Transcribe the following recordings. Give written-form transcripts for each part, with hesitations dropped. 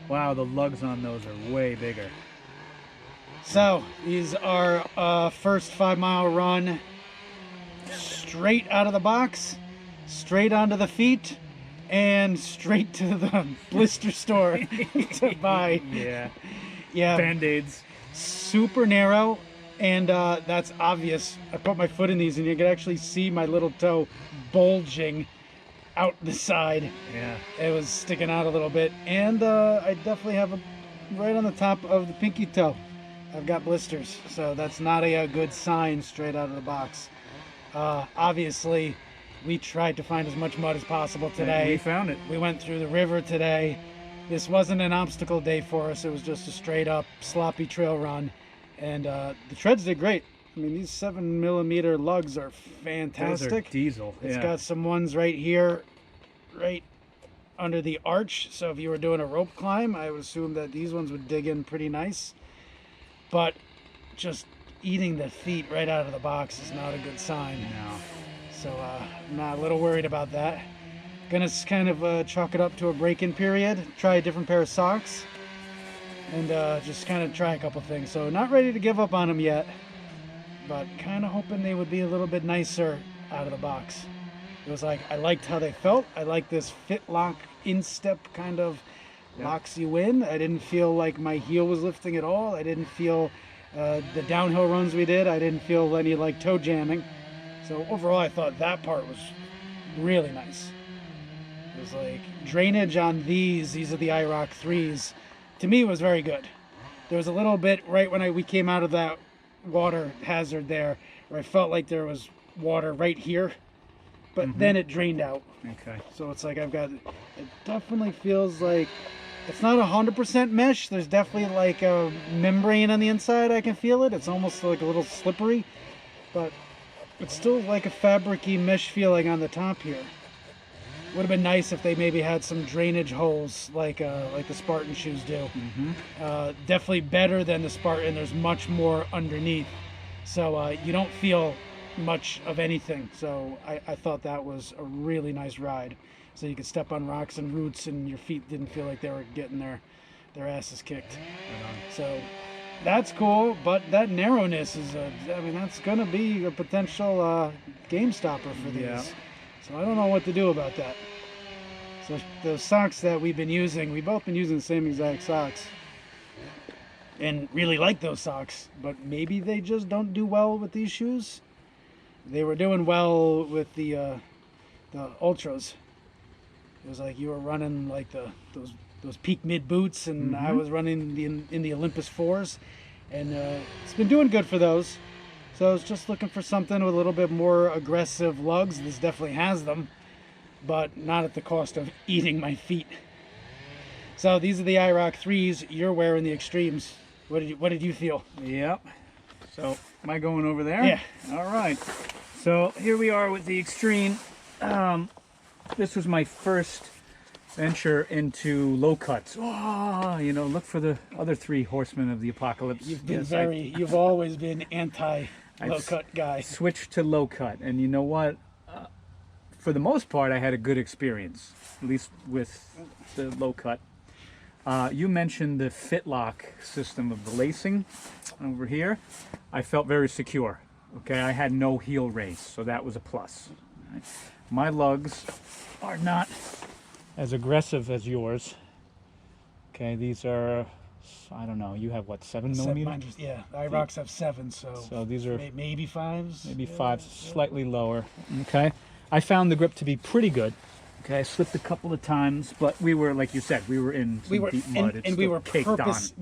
Wow, the lugs on those are way bigger. So these are first 5 mile run straight out of the box, straight onto the feet, and straight to the blister store to buy. Yeah. Yeah, Band-Aids. super narrow, and that's obvious. I put my foot in these, and you can actually see my little toe bulging out the side. Yeah. It was sticking out a little bit, and I definitely have a right on the top of the pinky toe. I've got blisters, so that's not a good sign straight out of the box. Obviously, we tried to find as much mud as possible today. We found it. We went through the river today. This wasn't an obstacle day for us. It was just a straight up sloppy trail run, and the treads did great. I mean, these 7mm lugs are fantastic. Those are diesel. It's got some ones right here, right under the arch. So if you were doing a rope climb, I would assume that these ones would dig in pretty nice. But just eating the feet right out of the box is not a good sign. No. So I'm not a little worried about that. Gonna kind of chalk it up to a break-in period. Try a different pair of socks. And just kind of try a couple things. So not ready to give up on them yet. But kind of hoping they would be a little bit nicer out of the box. It was like, I liked how they felt. I like this fit lock instep kind of locks you in. I didn't feel like my heel was lifting at all. I didn't feel the downhill runs we did. I didn't feel any like toe jamming. So overall, I thought that part was really nice. It was like drainage on these are the iRock 3s. To me, was very good. There was a little bit right when we came out of that water hazard there, where I felt like there was water right here, but then it drained out. Okay. So it's like it definitely feels like it's not 100% mesh. There's definitely like a membrane on the inside. I can feel it. It's almost like a little slippery, but it's still like a fabricy mesh feeling on the top here. Would have been nice if they maybe had some drainage holes like the Spartan shoes do. Definitely better than the Spartan. There's much more underneath, so you don't feel much of anything. So I thought that was a really nice ride. So you could step on rocks and roots, and your feet didn't feel like they were getting their asses kicked. So that's cool. But that narrowness is I mean, that's gonna be a potential game stopper for these. Yeah. So I don't know what to do about that. So those socks that we've both been using the same exact socks. And really like those socks, but maybe they just don't do well with these shoes. They were doing well with the Ultras. It was like you were running like those peak mid boots, and I was running in the Olympus 4s, and it's been doing good for those. So I was just looking for something with a little bit more aggressive lugs. This definitely has them, but not at the cost of eating my feet. So these are the iRock 3s. You're wearing the Extremes. What did you feel? Yep. So, am I going over there? Yeah. All right. So, here we are with the Extreme. This was my first venture into low cuts. Oh, look for the other 3 horsemen of the apocalypse. You've been you've always been anti low cut guy. Switched to low cut, and you know what? For the most part, I had a good experience, at least with the low cut. You mentioned the Fitlock system of the lacing over here. I felt very secure. Okay, I had no heel raise, so that was a plus. Right. My lugs are not as aggressive as yours. Okay, these are, I don't know, you have what, 7mm? Yeah, the iRocks have 7, so these are maybe 5s? Maybe 5s, slightly lower. Okay, I found the grip to be pretty good. Okay, I slipped a couple of times, but we were, like you said, we were in some deep mud. And we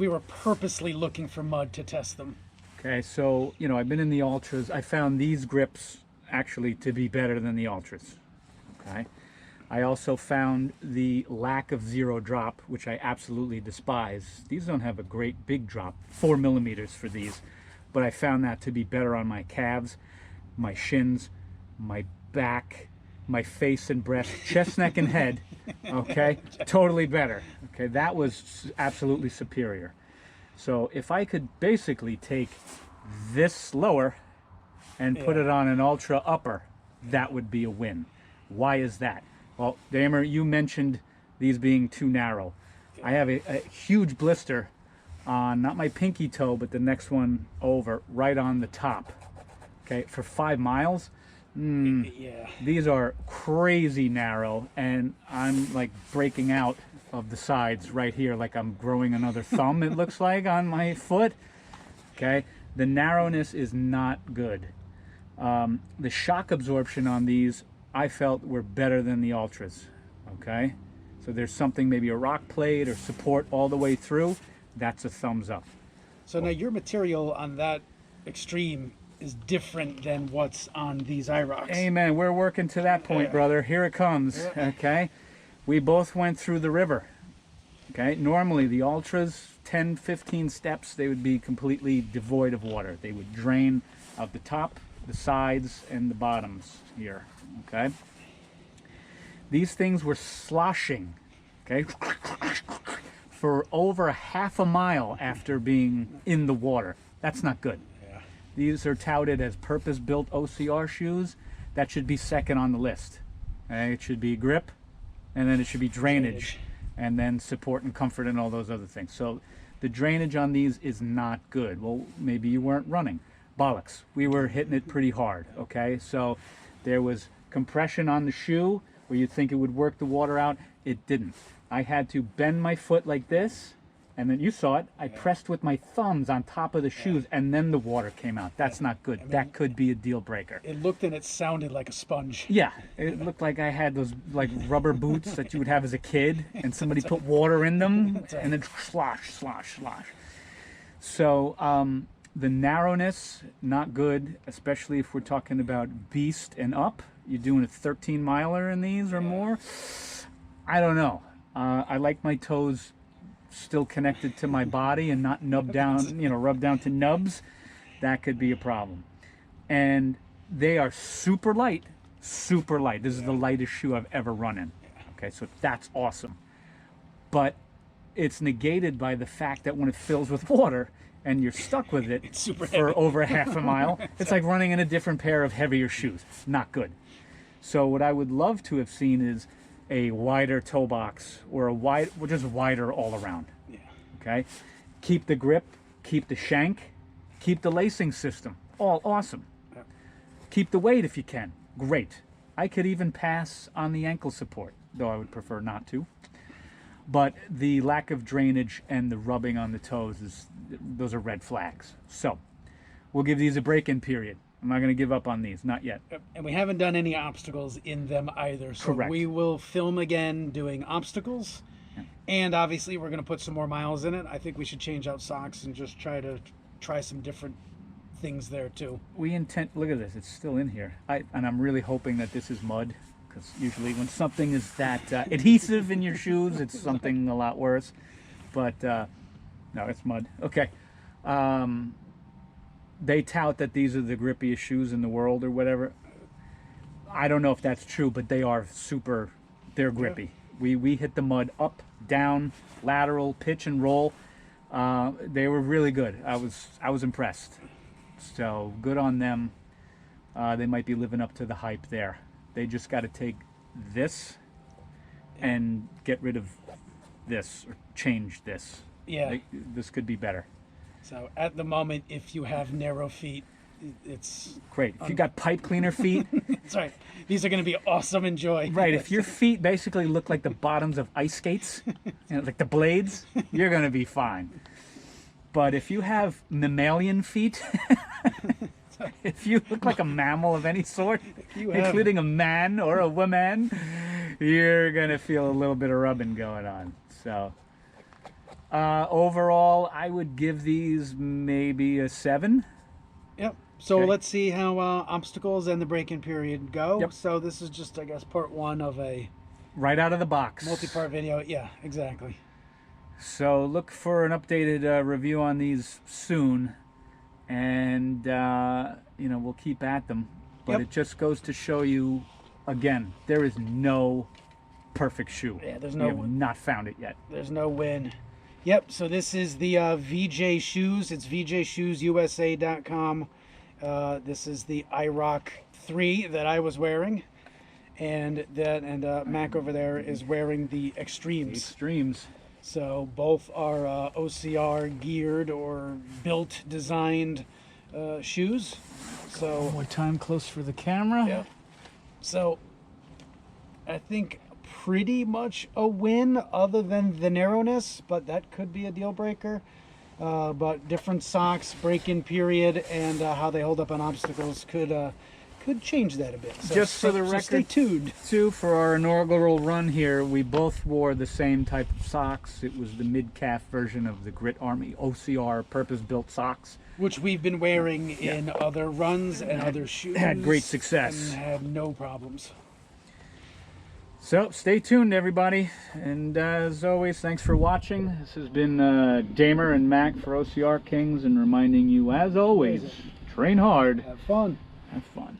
were purposely looking for mud to test them. Okay, so, I've been in the Ultras. I found these grips actually to be better than the Ultras. Okay, I also found the lack of zero drop, which I absolutely despise. These don't have a great big drop, 4mm for these, but I found that to be better on my calves, my shins, my back, my face and breast, chest, neck, and head. Okay, totally better. Okay, that was absolutely superior. So if I could basically take this lower and put it on an Ultra upper, that would be a win. Why is that? Well, Damer, you mentioned these being too narrow. I have a huge blister on not my pinky toe, but the next one over, right on the top. Okay, for 5 miles. Yeah. These are crazy narrow, and I'm like breaking out of the sides right here, like I'm growing another thumb, it looks like, on my foot. Okay, the narrowness is not good. The shock absorption on these, I felt, were better than the Ultras. Okay, so there's something, maybe a rock plate or support all the way through. That's a thumbs up. So now your material on that extreme is different than what's on these iRocks. Amen. We're working to that point, Yeah. brother. Here it comes. Yeah. Okay, we both went through the river. Okay, normally the Ultras, 10, 15 steps, they would be completely devoid of water. They would drain out the top, the sides, and the bottoms here. Okay, these things were sloshing. Okay, for over a half a mile after being in the water. That's not good. Yeah. These are touted as purpose-built OCR shoes. That should be second on the list. Okay? It should be grip, and then it should be drainage, and then support and comfort and all those other things. So the drainage on these is not good. Well, maybe you weren't running. Bollocks. We were hitting it pretty hard, okay? So there was compression on the shoe where you'd think it would work the water out. It didn't. I had to bend my foot like this, and then you saw it. I pressed with my thumbs on top of the shoes, and then the water came out. That's not good. That could be a deal breaker. It looked and it sounded like a sponge. Yeah, it looked like I had those like rubber boots that you would have as a kid, and somebody put water in them, and then slosh, slosh, slosh. So the narrowness, not good, especially if we're talking about beast and up. You're doing a 13 miler in these or more. I don't know. I like my toes still connected to my body and not nubbed down, rubbed down to nubs. That could be a problem. And they are super light, super light. This is the lightest shoe I've ever run in. Okay, so that's awesome. But it's negated by the fact that when it fills with water and you're stuck with it super for heavy. over half a mile, it's like running in a different pair of heavier shoes. Not good. So what I would love to have seen is a wider toe box, or just wider all around. Yeah. Okay, keep the grip, keep the shank, keep the lacing system. All awesome. Yeah. Keep the weight if you can. Great. I could even pass on the ankle support, though I would prefer not to. But the lack of drainage and the rubbing on the toes, those are red flags. So we'll give these a break-in period. I'm not going to give up on these, not yet. And we haven't done any obstacles in them either. So Correct. we will film again doing obstacles. Yeah. And obviously we're going to put some more miles in it. I think we should change out socks and just try some different things there too. Look at this, it's still in here. And I'm really hoping that this is mud, because usually when something is that adhesive in your shoes, it's something a lot worse. But no, it's mud. Okay. They tout that these are the grippiest shoes in the world or whatever. I don't know if that's true, but they are they're grippy. We hit the mud up, down, lateral, pitch and roll. They were really good. I was impressed. So good on them. They might be living up to the hype there. They just got to take this and get rid of this, or change this. Yeah. This could be better. So at the moment, if you have narrow feet, it's Great. If you got pipe cleaner feet, it's right. These are going to be awesome. Enjoy. right. If your feet basically look like the bottoms of ice skates, like the blades, you're going to be fine. But if you have mammalian feet, if you look like a mammal of any sort, including a man or a woman, you're going to feel a little bit of rubbing going on. So overall, I would give these maybe a 7. Yep. So Okay. let's see how obstacles and the break-in period go. Yep. So this is just, I guess, part 1 of a Right out of the box. multi-part video. Yeah, exactly. So look for an updated review on these soon, and we'll keep at them. But Yep. it just goes to show you, again, there is no perfect shoe. Yeah, there's We no have not found it yet. There's no win. Yep, so this is the VJ Shoes. It's vjshoesusa.com. This is the iRock 3 that I was wearing. And Mac over there is wearing the Extremes. Extremes. So both are OCR geared or built, designed shoes. So One more time, close for the camera. yeah. So I think pretty much a win, other than the narrowness, but that could be a deal breaker. But different socks, break-in period, and how they hold up on obstacles could change that a bit. So, Just for the record, stay tuned. too, for our inaugural run here, we both wore the same type of socks. It was the mid-calf version of the Grit Army OCR purpose-built socks. Which we've been wearing in other runs and other shoes. Had great success. And had no problems. So stay tuned, everybody. And as always, thanks for watching. This has been Damer and Mac for OCR Kings, and reminding you, as always, train hard, Have fun. have fun.